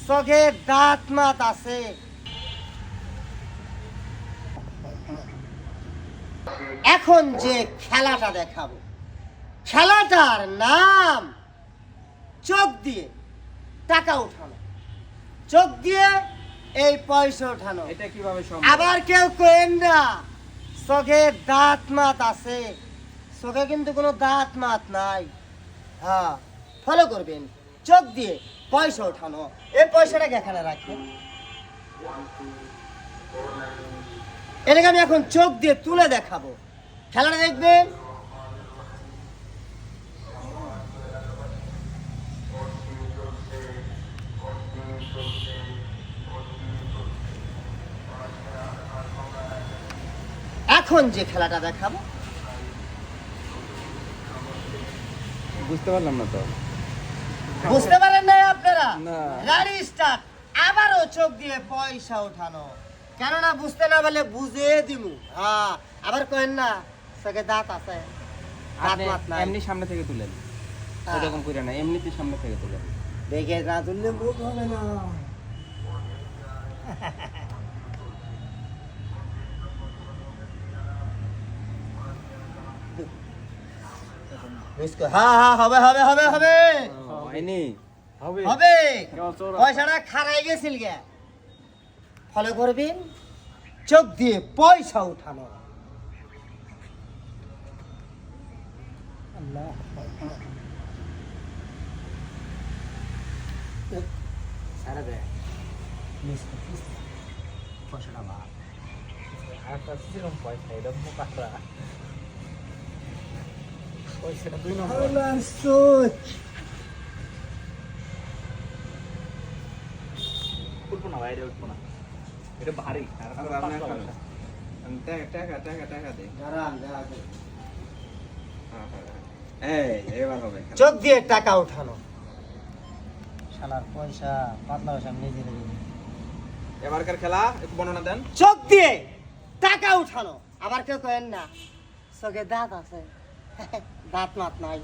চোখে দাঁত মাত আছে। এখন যে খেলাটা দেখাবো, খেলাটার নাম চোখ দিয়ে টাকা উঠানো, চোখ দিয়ে এই পয়সা উঠানো। এটা কিভাবে সম্ভব? আবার কেউ কেন না চোখে দাঁত মাত আছে, চোখে কিন্তু কোনো দাঁত মাত নাই। হ্যাঁ, ফলো করবেন। চোখ দিয়ে পয়সা উঠানো। এই পয়সাটাকে এখানে রাখবেন, এটাকে আমি এখন চোখ দিয়ে তুলে দেখাবো। খেলাটা দেখবেন। এখন যে খেলাটা দেখাবো, বুঝতে পারলাম না তো। বুঝতে পারেন না আপনারা? না। গাড়ি স্টার্ট। আবারও চোখ দিয়ে পয়সা উঠানো। কেননা বুঝতে না পারলে বুঝে দিমু। হ্যাঁ, আবার কইেন না চোখে দাঁত আছে, দাঁত আপনি মাত নাই। এমনি সামনে থেকে তুলেন, হ্যাঁ। এরকম করে না, এমনিতে সামনে থেকে তুলেন। দেখে না তুললে মুখ হবে না। হ্যাঁ হ্যাঁ, হবে হবে হবে হবে হয়নি? হবে হবে। কেউ চোর আছে? পয়সাটা খারাই গেছিল গে। ফলো করবেন। চোখ দিয়ে পয়সা উঠানো। আল্লাহ। সারা দে পয়সাটা ভাগ। একটা ছিলাম পয়সা এটা মুখাটা পয়সাটা 2 নম্বর আল্লাহ সোচ। উঠবো না বাইরে উঠবো না এটা ভারী আর আচ্ছা, আপনি একটা করেন। টাকা টাকা টাকা দে। দাঁড়ান, দাঁড়ান। এবার হবে খেলা। চোখ দিয়ে টাকা উঠানো। শালার পয়সা পাতলা পয়সা আমি নিজে দিই। এবারকার খেলা একটু বর্ণনা দেন। চোখ দিয়ে টাকা উঠানো। আবার কেউ কেন না চোখে দাঁত আছে, দাঁত মাত নাই।